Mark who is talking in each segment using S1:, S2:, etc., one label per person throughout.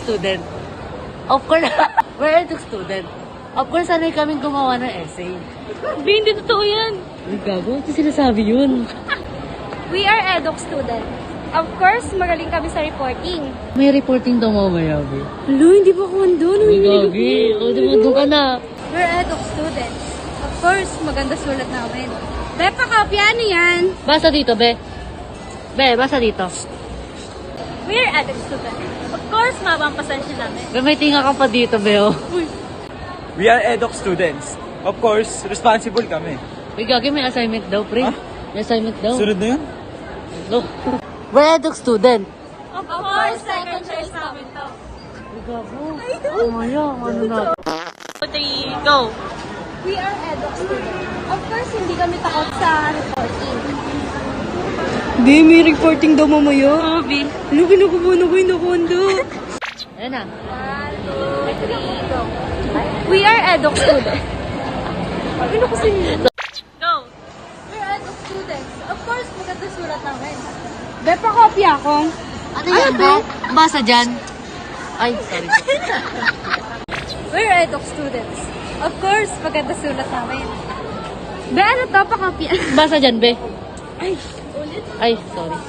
S1: student. Of course, we're eduk student. Of course, sanay kaming gumawa ng essay.
S2: Hindi totoo yan.
S1: Ay, gago. Ito sinasabi yun.
S2: We are eduk student. Of course, magaling kami sa reporting.
S1: May reporting daw mamaya, be.
S2: Hello, hindi ba ako andun?
S1: Ay, gagi. O, di ba doon ka na?
S2: We're eduk students. Of course, maganda sulat namin. Bepa, kopya, ano yan?
S1: Basa dito, be. Be, basa dito.
S2: We're eduk students. Of course, mabang pasensya namin.
S1: Be, may tinga ka pa dito, be, oh.
S3: We are EDOC students. Of course, responsible kami.
S1: Uy, gagi, may assignment daw, pre.
S3: Ha?
S1: May assignment daw.
S3: Sunod na yun?
S1: Go. We're eduk student.
S2: Of course, second choice namin to.
S1: Uy, gago. Mamaya, ano na?
S2: 3, go! We are eduk students. Of course, hindi kami takot sa reporting.
S4: Hindi, may reporting daw mamaya.
S2: Oh, Bin.
S4: Ano, kinakabahan ako, inakonda.
S1: Ayan na.
S2: 1, 2, 3, go! We are eduk students. Ano kasi nila? Go! We're eduk students. Of course, maganda sulat namin.
S4: Bepa, kopya ako.
S1: Ano yan, be? Basa dyan. Ay, sorry.
S2: We're eduk students. Of course, maganda sulat namin. Be, ano to? Pakopya.
S1: Basa dyan, be.
S2: Ay, ulit.
S1: Ay, sorry.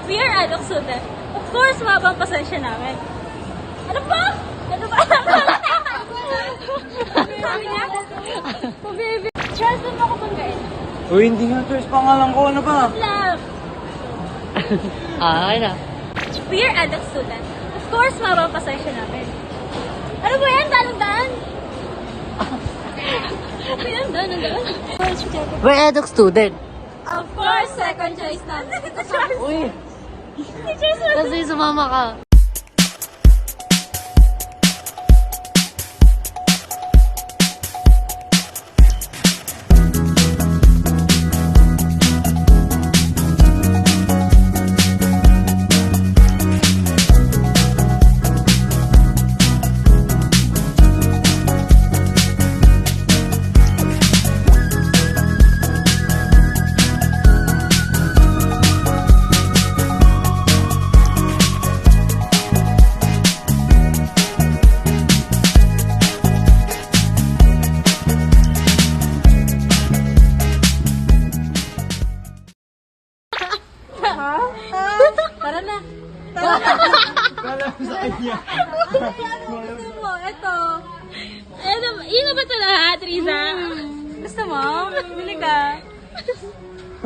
S2: We are eduk students. Of course, mabang pasensya namin. Ano ba? Ano ba? Sabi niya? Baby. Charles, doon mo ako banggain.
S3: Uy, hindi nga, Church. Pangalan ko. Ano ba?
S2: Love.
S1: Ay na.
S2: We are eduk students. Of course, mabang pasensya namin. Ano ba yan? Dalang-daan? Ano yan? Dalang-daan?
S1: We're eduk student.
S2: Of course, second choice namin.
S1: Uy,
S2: Si Charles,
S1: kasi sumama ka.
S2: Tara na.
S3: Kala mo sa kanya.
S2: Gusto mo? Ito. Ano, yun ba ito lahat, Riza? Gusto mo? Bili ka.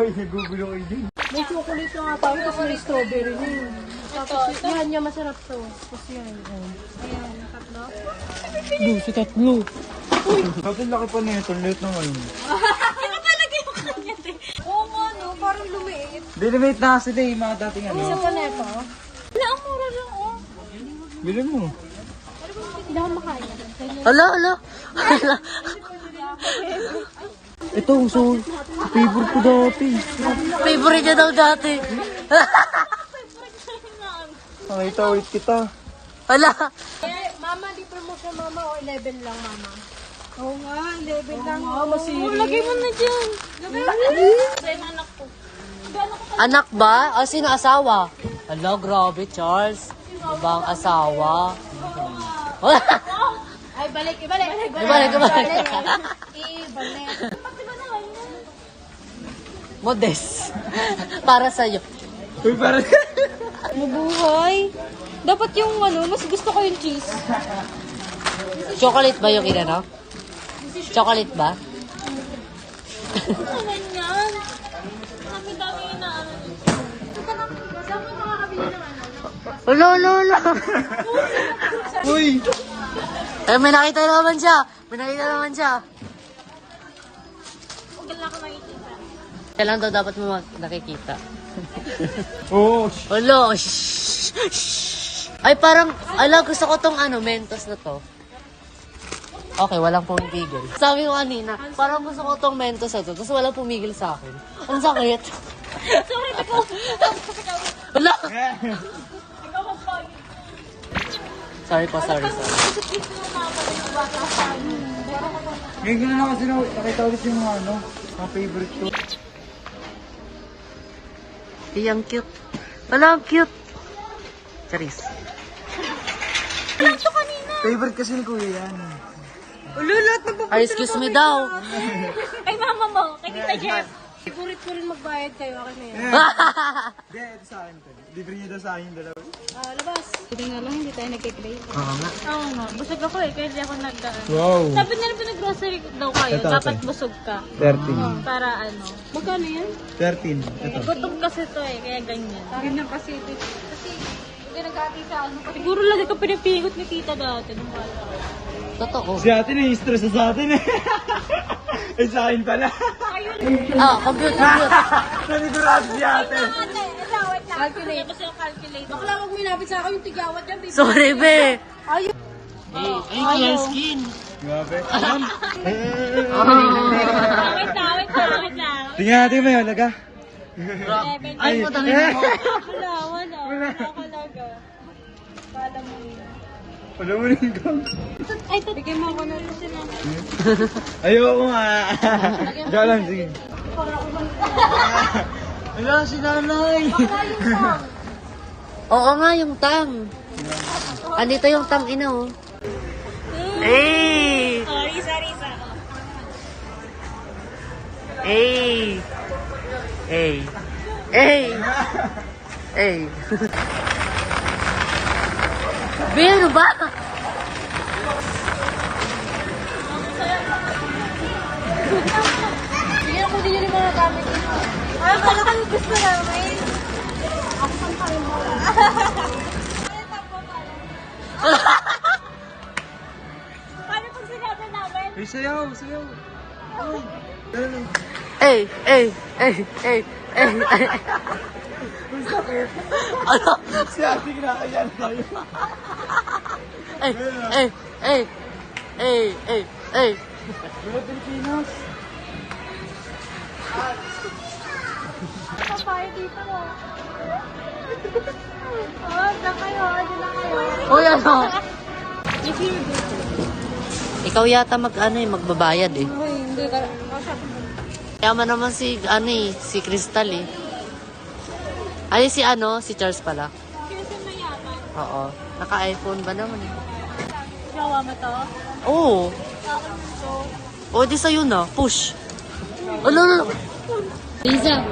S3: Uy, nagugulo kayo din.
S4: May chocolate na nga tayo, tapos may strawberry na yun. Tapos yan, yan, masarap to. Tapos yan.
S2: Ayan, tatlo.
S1: Si tatlo.
S3: Bakit laki pa na ito? Late naman.
S2: Ano ba lagay mo kanya, te? Oo nga, no? Parang lumiit.
S3: Delimate na sila yung mga dating ano.
S4: Isa pa na ito.
S2: Wala, ang mura lang, oh.
S3: Bilhin mo.
S4: Hindi ako makaya.
S1: Hala, hala. Hala.
S3: Ito, so, favorite ko dati.
S1: Favorite niya daw dati.
S3: Nakita ulit kita.
S1: Hala.
S4: Mama, di promotion mama o 11 lang mama. Oo nga, 11 lang. Oo, masiri.
S2: Lagay mo na dyan. Lagay mo na. Sa anak ko.
S1: Anak ba? O, sino asawa? Hala, grabe, Charles. Ibang asawa.
S4: Ay, balik, ibalik.
S1: Ibalik.
S4: Ibalik.
S1: Modest. Para sa'yo.
S3: Uy, parang...
S4: Mabuhay. Dapat yung ano, mas gusto ko yung cheese.
S1: Chocolate ba yung inano? Chocolate ba?
S2: Ano yan? Dami-dami yun na ano. Saan mo makakabili ng ano?
S1: Hala, hala, hala.
S3: Uy!
S1: Eh, may nakita naman siya.
S2: Huwag lang ako nakikita.
S1: Kailan daw dapat mo nakikita?
S3: Oo.
S1: Hala, shh, shh. Ay, parang, gusto ko tong Mentos na to. Okay, walang pumigil. Sabi ko kanina, parang gusto ko tong Mentos na to, tapos walang pumigil sa akin. Ang sakit.
S2: Sorry, ikaw.
S1: Wala.
S2: Ikaw magpag.
S1: Sorry po, sorry.
S3: Ngayon ko na lang kasi nakita ulit yung mga ano, mga favorite ko.
S1: Iyang cute. Wala, ang cute. Charis.
S3: Favorite kasi ni Kuya yan.
S4: Ululot na
S1: Ay, excuse me daw.
S2: Kay mama mo, kay Tita Jeff.
S4: Favorite ko rin magbayad kayo. Okay na yan.
S3: Hindi, ito sa akin. Libre niyo daw sa akin yung dalawa.
S4: Labas.
S2: Hindi nga lang, hindi tayo nagkikrave.
S1: Oo nga.
S2: Oo nga, busog ako eh, kaya hindi ako nagdaan.
S3: Wow.
S2: Sabi nila pinag-grocery daw kayo,
S3: Ito,
S2: dapat
S3: ate.
S2: busog ka.
S3: 13.
S2: Para ano.
S4: Magkano yan?
S3: 13. Ito.
S2: Gutom kasi to eh, kaya ganyan.
S4: Ganyan kasi ito. Kasi, hindi nag-ati sa ano.
S2: Siguro lagi ka pinipingot ni tita dati nung bata.
S1: Totoo.
S3: Si ate na stress na sa atin eh. Eh sa akin pala.
S1: Ah, compute.
S3: Nanigurado si ate.
S4: Calculate.
S2: Kasi yung calculate.
S4: Bakla wag may lapit sa akin yung tigawat yan, baby.
S1: Sorry, be.
S4: Ayun.
S1: Ay, clear skin.
S3: Grabe.
S2: Wait lang.
S3: Tingnan natin may halaga.
S1: Ay, matangin mo.
S2: Wala talaga. Kala mo yun.
S3: Wala mo rin kang.
S2: Ay, bigyan mo ako na ito sila.
S3: Ayoko nga. Diyan lang, sige. Wala si nanay.
S1: Oo nga, yung tang. Andito yung tang ina, oh. Hey!
S2: Oh, Risa.
S1: Hey! Hey! Hey! Hey! Biro ba?
S4: Sige, kunin nyo yung mga gamit nyo.
S2: Ay, pala kang gusto namin. Paano pag sinabi namin?
S3: Ay, sayaw, sayaw. Ay, ganun.
S1: Hey! Hey! Hey! Hey! Hey! Hey! Ano?
S3: Si ate kinakayan tayo.
S1: Hey! Hey! Hey! Hey! Hey! Hey!
S3: Mga Pilipinas.
S2: Papaya dito mo. Oh, na kayo. Ano na kayo?
S1: Uy, ano? Ikaw yata magbabayad eh.
S4: Uy, hindi ka.
S1: Yaman naman si, si Crystal eh. Ay, si Charles pala.
S2: Kasi mayaman.
S1: Oo. Naka-iPhone ba naman eh?
S2: Gawa mo to?
S1: Oo. O, di sa'yo na. Push. Ano? Lisa.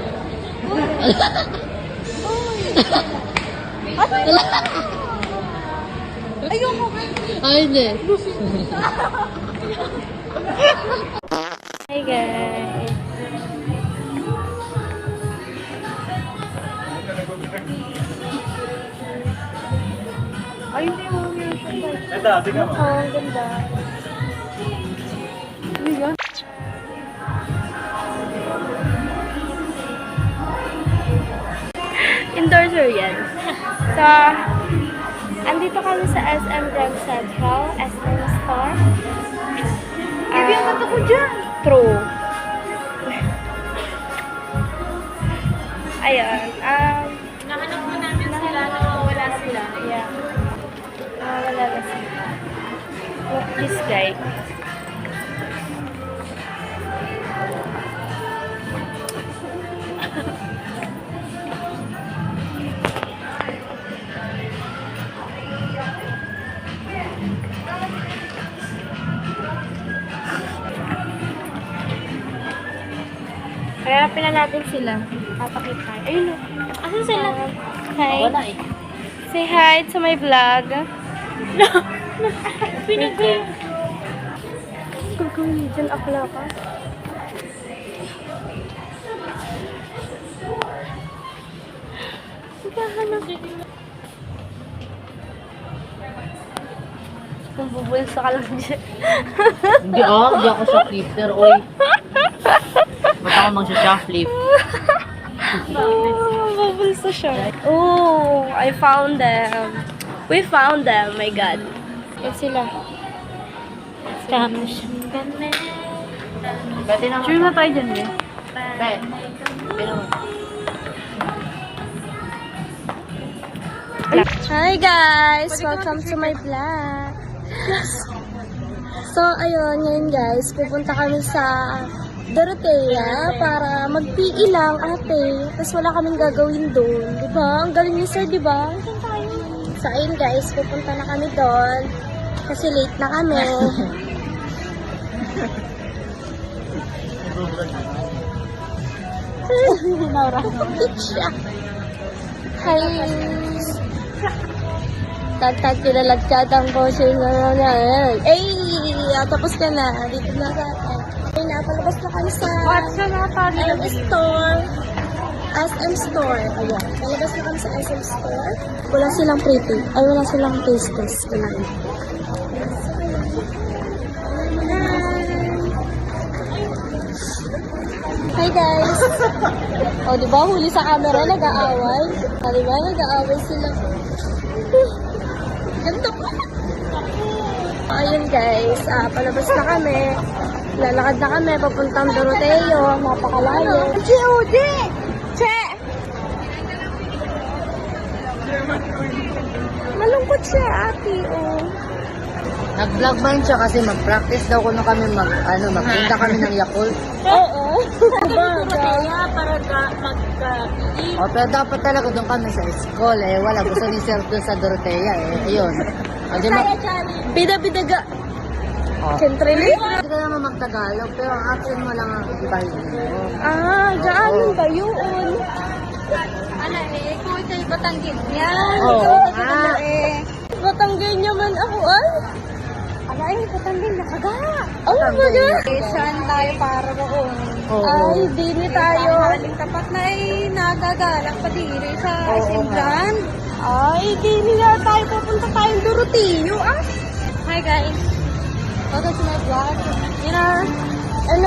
S4: Ayoko ka.
S1: Ay, hindi.
S2: Hey guys. Ay, hindi mo yung
S3: Ito, tingnan mo.
S2: oh, ang ganda. Endorser yan. So, andito kami sa SM Grand Central, SM Store. Bibigyan ka ko dyan. True. Ayun. Nahanap mo namin sila, nawawala sila. Yeah. Nawawala na sila. Look, this guy. Hanapin na natin sila. Papakita. Ayun. Asan sila? Hi.
S1: Wala eh.
S2: Say hi to my vlog. No. Pinag-i. Gagawin niyo dyan. Akla ka. Maghahanap. Kung bubulsa ka lang dyan.
S1: Hindi ako shoplifter, oy. Ba't ako mag-shoplift?
S2: Bubulsa siya. Oh, I found them. We found them, my God. Yan sila. Spanish.
S1: Pwede naman.
S2: Sure na tayo dyan, eh.
S1: Pero,
S2: Hi guys! Welcome to my vlog. So, ayun, ngayon guys, pupunta kami sa Dorotea para mag-PE lang, ate. Tapos wala kaming gagawin doon. Diba? Ang galing ni sir, diba? So, ayun guys, pupunta na kami doon. Kasi late na kami. Siya. Hi. Tagtag pinalagkad ang boses na yan. Eh, tapos ka na. Dito na sa akin. Ay, napalabas na kami sa SM Store. SM Store. Ayan. Palabas na kami sa SM Store. Wala silang prepaid. Ay, wala silang taste test. Wala. Hi guys! O, diba? Huli sa camera, nag-aaway. O, diba? Nag-aaway sila. Ganda ko. Ayun guys, palabas na kami. Lalakad na kami, papuntang Doroteo. Napakalayo. G.O.D! Che! Malungkot siya, ate. Oh.
S1: Nag-vlog man siya kasi mag-practice daw kung kami magpunta kami ng Yakult.
S2: Oo. Kaya para magka-PE.
S1: O, pero dapat talaga doon kami sa school eh. Wala, gusto ni Sir doon sa Dorotea eh. Ayun. O, di ma...
S2: Bida-bidaga.
S1: O.
S2: Centrally?
S1: Hindi ka naman mag-Tagalog, pero ang action mo lang ang ibahin mo.
S2: Ah, daan ba yun? Ano kung ito'y Batanggin yan.
S1: Oo,
S2: Batanggin niya man ako, ay. Batanggin nakaga. Oh my God.
S4: Saan tayo para roon?
S1: Oo.
S2: Ay, dini tayo.
S4: Haling tapat na nagagalak pa diri sa SM Grand.
S2: Ay, dini nga tayo. Pupunta tayong Doroteo, ah.
S4: Hi guys.
S2: Welcome to my vlog. You know,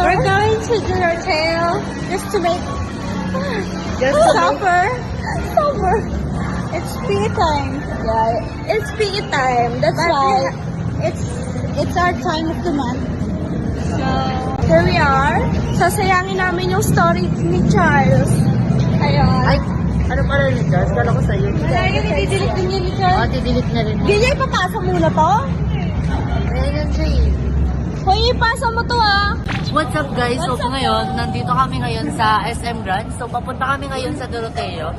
S4: We're going to Doroteo just to make
S2: supper. Supper.
S4: it's PE time.
S2: Yeah, it's PE time. That's
S4: But
S2: why.
S4: it's our time of the month. So,
S2: Here we are. Sasayangin namin yung story ni Charles. Ayun.
S1: Ay, ano pala ni Charles? Kala ko sa'yo.
S4: wala yung i-delete din yun ni
S1: O,
S4: Charles.
S1: delete na rin.
S2: Gilya, ipapasa muna to?
S1: Ayan yan siya eh.
S2: Hoy, ipasa mo to ah.
S1: What's up guys? So ngayon, nandito kami ngayon sa SM Grand. So papunta kami ngayon sa Doroteo.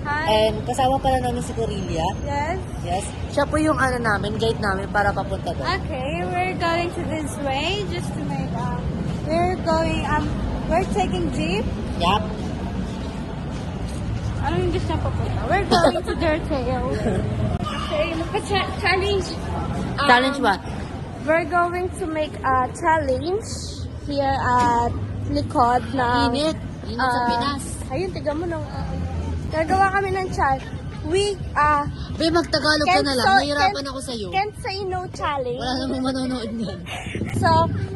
S2: Hi.
S1: And kasama pala namin si Corelia.
S2: Yes.
S1: Yes. Siya po yung namin, guide namin para papunta doon.
S4: Okay, we're going to this way just to make we're taking jeep.
S1: Yup.
S4: Ano yung gusto na papunta? We're going to Doroteo. Okay, magpa-challenge.
S1: Challenge ba?
S2: We're going to make a challenge here at likod na...
S1: Init. Init sa Pinas.
S2: Ayun, tiga mo nung... gagawa kami ng challenge.
S1: Be, mag-Tagalog ka na lang. Nahihirapan ako sa'yo.
S2: Can't say no challenge.
S1: Wala namang manonood niyan.
S2: So,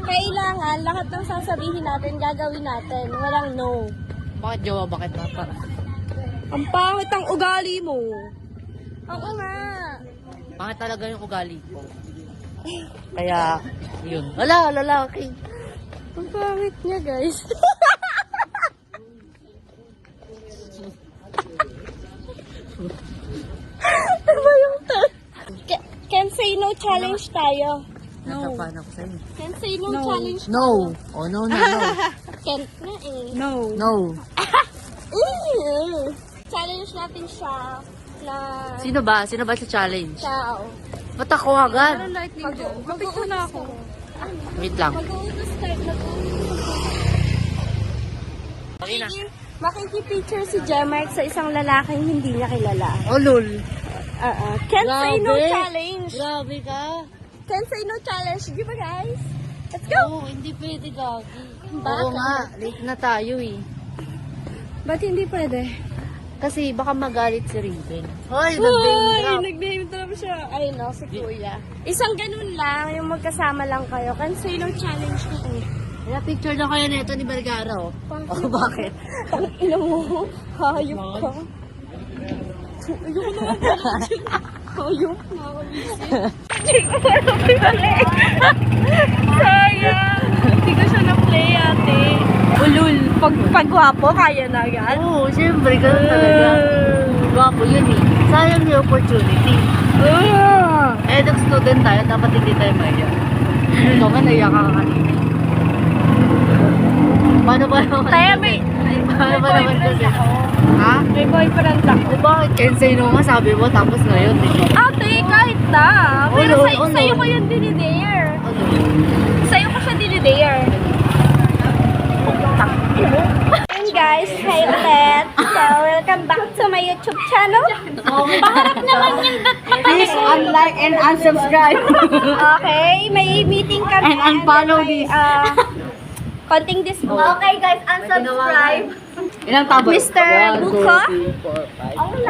S2: kailangan lahat ng sasabihin natin, gagawin natin. Walang no.
S1: Bakit jowa? Bakit papa?
S2: Ang pangit ang ugali mo. Oo nga.
S1: Bakit talaga yung ugali ko? Kaya, yun. Wala, lalaki.
S2: Ang pangit niya, guys. Ano ba yung Can say no challenge tayo.
S1: Natapan ako sa'yo.
S2: Can say no challenge.
S1: No. Oh, no, no, no.
S2: Can't na eh.
S4: No.
S1: No.
S2: Challenge natin siya na
S1: Sino ba? Sino ba sa challenge?
S2: tao.
S1: Ba't ako agad?
S4: Lightning dyan. Mag-picture na ako.
S1: Wait lang.
S2: Mag-uutos start na to.
S1: Okay na.
S2: Makikipicture si Jemark sa isang lalaking hindi niya kilala.
S1: Oh, lol.
S2: Can't say no
S1: Grabe.
S2: challenge.
S1: Grabe ka.
S2: Can't say no challenge. Di ba guys? Let's go!
S1: Oo, hindi pwede, Gagi.
S2: Bakit?
S1: Oo nga, late na tayo eh.
S2: Ba't hindi pwede?
S1: Kasi baka magalit si Raven. Hoy,
S2: nag-name drop siya. Ay no, si Kuya. Isang ganun lang, yung magkasama lang kayo. Can't say no challenge ko eh.
S1: Kaya picture na kayo nito ni Vergara, oh. Oh, bakit?
S2: Ina mo, hayop ka. Ayoko naman pala. Hayop na ako. Hindi ko na pinali. Sayang. Hindi ko siya na-play ate. Ulul. Pag-gwapo, kaya na yan.
S1: Oo, syempre, ganun talaga. Gwapo yun eh. Sayang yung opportunity. Eduk student tayo, dapat hindi tayo maya. Ito nga, naiyak ka kanina. Paano ba naman?
S2: Tayo, may
S1: Paano ba naman kasi? Ha?
S2: May boyfriend ako.
S1: Bakit? Kensei no nga sabi mo, tapos ngayon.
S2: Ate, kahit na. Pero
S1: Ano?
S2: sa'yo,
S1: Ano?
S2: sa'yo ko yung dinidare.
S1: Ano?
S2: Sa'yo ko siya dinidare. Ayun guys, hi ulit. So, welcome back to my YouTube channel. Paharap naman yung
S1: Please unlike and unsubscribe.
S2: Okay, may meeting kami.
S1: And unfollow
S2: then may,
S1: this.
S2: konting Okay guys, unsubscribe.
S1: Ilang tabo?
S2: Mr. Buko?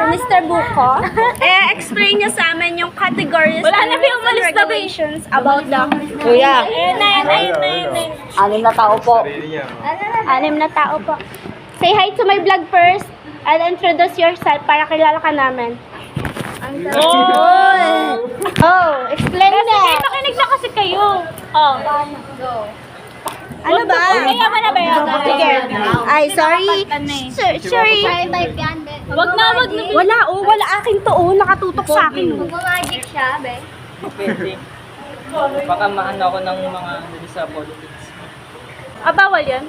S2: Mr. Buko, explain niyo sa amin yung categories and regulations about the...
S1: Kuya,
S2: Ayun.
S1: 6 na tao po.
S2: 6 na tao po. Say hi to my vlog first and introduce yourself para kilala ka namin. Oh, explain na. Makinig na kasi kayo. Oh. Ano ba? Kaya mo na ba yun? Sige. Ay, sorry. Sorry. Wag na. Wala, wala akin to, nakatutok sa akin.
S4: Mag-magic siya, be.
S5: Pwede. Baka maano ako ng mga sa politics.
S2: Bawal yan?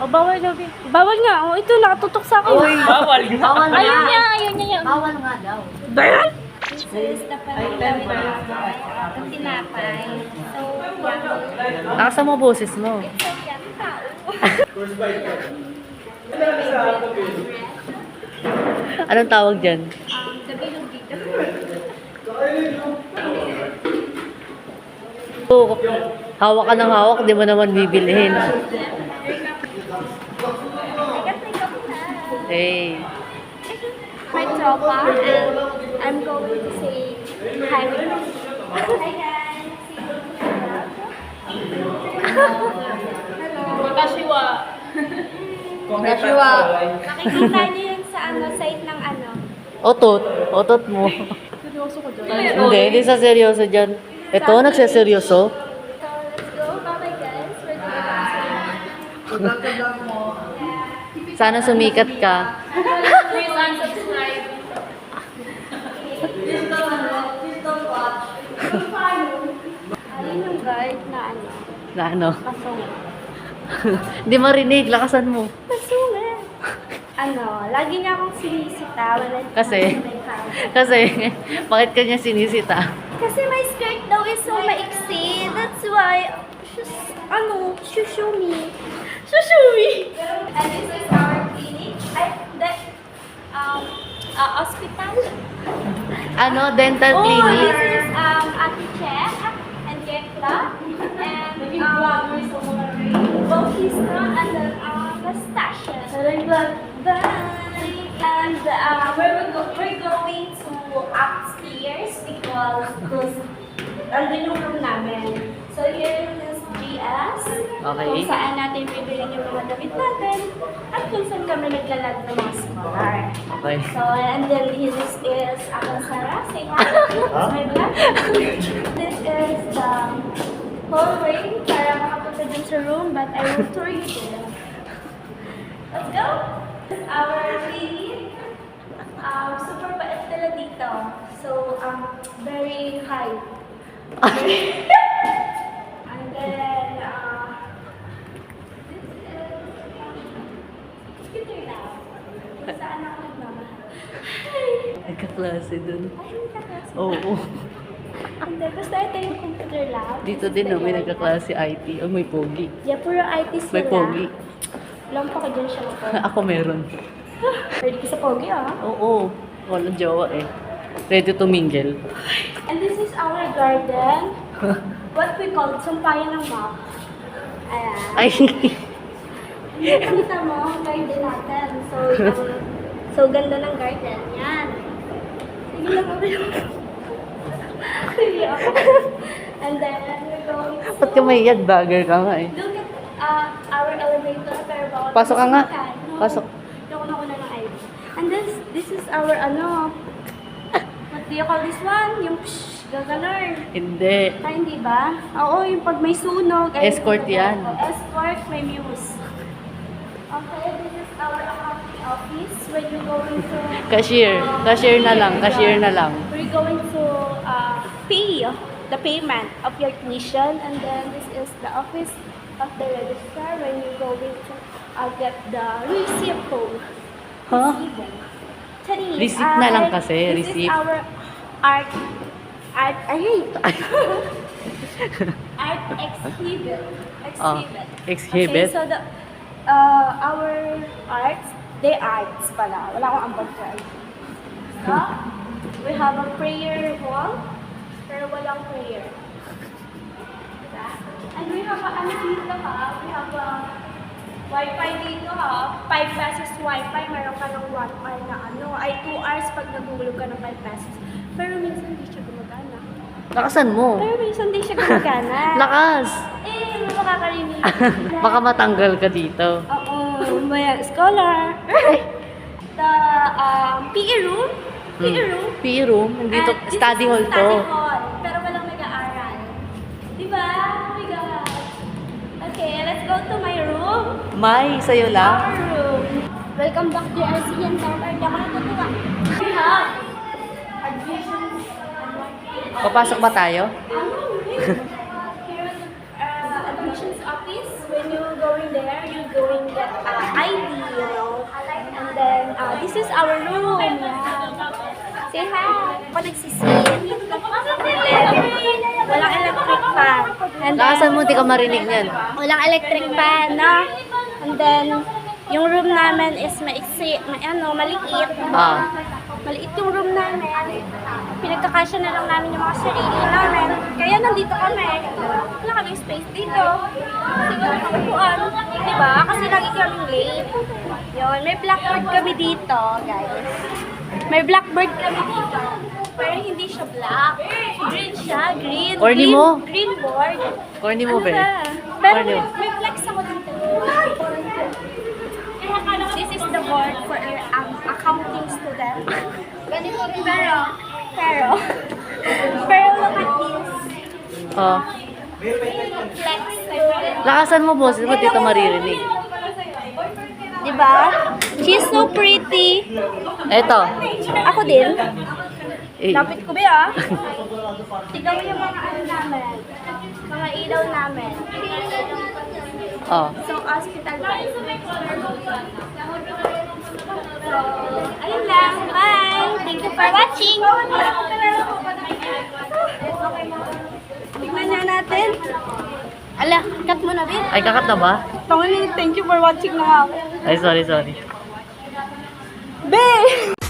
S2: Bawal na. Bawal nga. Ito, nakatutok sa akin.
S5: Bawal nga.
S2: Ayun niya.
S1: Bawal nga daw. Nakasa mo boses mo. Anong tawag dyan? Oo. Hawak ka ng hawak, di mo naman bibilihin. Hey.
S2: My tropa, and I'm going to say hi with them. Hi guys! Nakikita niyo yun sa site ng
S1: Otot. Otot mo. Hindi sa seryoso dyan. Ito, nagseseryoso.
S2: So, let's go. Bye-bye guys. We're going to
S1: Sana sumikat ka.
S2: Ayun yung guard na
S1: Na ano?
S2: kasong.
S1: Hindi marinig. Lakasan mo.
S2: Kasungan. Lagi niya akong sinisita.
S1: Kasi? Kasi, bakit kanya sinisita?
S2: Kasi my skirt daw is so maiksi. That's why, shushu me. And this is our clinic. Hospital.
S1: Ano? Dental
S2: Oh,
S1: clinic?
S2: this is Ate Chef and Jekla. And Bautista and then Nastasha. Bye. And we're going to upstairs because andun yung room namin. So here is GS.
S1: Okay.
S2: Kung saan natin bibilin yung mga damit natin at kung saan kami naglalag ng mga scholar.
S1: Okay.
S2: So, and then this is Akang Sara. Say hi. My vlog. This is the hallway para makapunta dun sa room, but I will tour you there. Let's go! Our lady, super bait nila dito. So, very high. And then, this is computer lab. Saan ako nagmamahal?
S1: Nagkaklase dun.
S2: Ay, nagkaklase.
S1: Oo.
S2: And then, basta ito yung computer lab.
S1: Dito din no, may nagkaklase IT. Oh, may pogi.
S2: Yeah, puro IT sila.
S1: May pogi.
S2: Lampa ko dyan siya po.
S1: Ako meron.
S2: Ready ka sa pogi,
S1: Oo. Walang jowa eh. Ready to mingle.
S2: And this is our garden. What we call sampayan ng map. Ayan.
S1: Ay.
S2: Nakita mo ang garden natin. So ganda ng garden. Yan. Sige lang ako yung... And then, we're going to...
S1: Ba't ka maiyag? Bagger ka nga eh.
S2: Look at our elevator. Pero bawal
S1: Pasok ka nga.
S2: sumikat. No.
S1: Pasok.
S2: Yung una ng ID. And this is our what do you call this one? Yung gaganon.
S1: Hindi.
S2: Hindi ba? Oo, yung pag may sunog. ay-
S1: Escort yan.
S2: Escort, may muse. Okay, this is our accounting office. When you going to...
S1: Cashier. Cashier na lang. Cashier na lang.
S2: We're going to pay the payment of your tuition. And then this is the office of the registrar when you're going to get the receipt code.
S1: Huh?
S2: Charis.
S1: Receipt na lang kasi,
S2: This
S1: receipt.
S2: is our art exhibit.
S1: Exhibit.
S2: Okay, so our arts, they arts pala. Wala akong ambag sa art. So, we have a prayer wall, pero walang prayer. Diba? And we have a, dito ha, we have a Wi-Fi dito ha, 5 pesos Wi-Fi, meron ka ng 1 hour na ay 2 hours pag nagulog ka ng 5 pesos. Pero minsan hindi siya gumagana.
S1: Lakasan mo.
S2: Pero minsan hindi siya gumagana.
S1: Lakas!
S2: Eh, makakarinig.
S1: Baka matanggal ka dito.
S2: Oo, maya, scholar. The PE room. PE room.
S1: PE room. Dito,
S2: And this
S1: study
S2: is
S1: hall to.
S2: Study hall. Pero walang nag-aaral. Diba? Oh my God. Okay, let's go to my room.
S1: May, sa'yo lang.
S2: Our room. Welcome back to RCN Tower. Di ako natutuwa. We have admissions.
S1: Papasok ba tayo?
S2: Here's admissions office. When you going there, you going get ID, you know. And then, this is our room. Say hi. Ako nagsisit. Walang electric fan. And
S1: Lakasan mo, di ka marinig niyan.
S2: walang electric fan, no? And then, yung room namin is maiksi, maliit.
S1: Ah.
S2: Maliit yung room namin. Pinagkakasya na lang namin yung mga sarili namin. Kaya nandito kami. Wala kaming space dito. Kasi wala kaming upuan. Diba? Kasi lagi kaming late. Yun. May blackboard kami dito, guys. May blackboard kami dito. Pero hindi siya black. Green siya. Green.
S1: Corny
S2: green,
S1: mo.
S2: Green board.
S1: Corny mo, be.
S2: ba? Pero
S1: Corny mo.
S2: may flex ako dito. This is the board for your accounting student. Pero look at this.
S1: Oh.
S2: Flex.
S1: Lakasan mo, boss. Ba't dito maririnig?
S2: Diba? She's so pretty.
S1: Eto.
S2: Ako din.
S1: Eh,
S2: Lapit ko ba Tignan mo yung mga namin. Mga ilaw namin.
S1: oh.
S2: So, hospital guys. So, ayun lang. Bye! Thank you for watching! Tignan na natin. Ala, cut mo na rin.
S1: Ay, kakat na ba?
S2: Thank you for watching na ako.
S1: Ay, sorry.
S2: Be!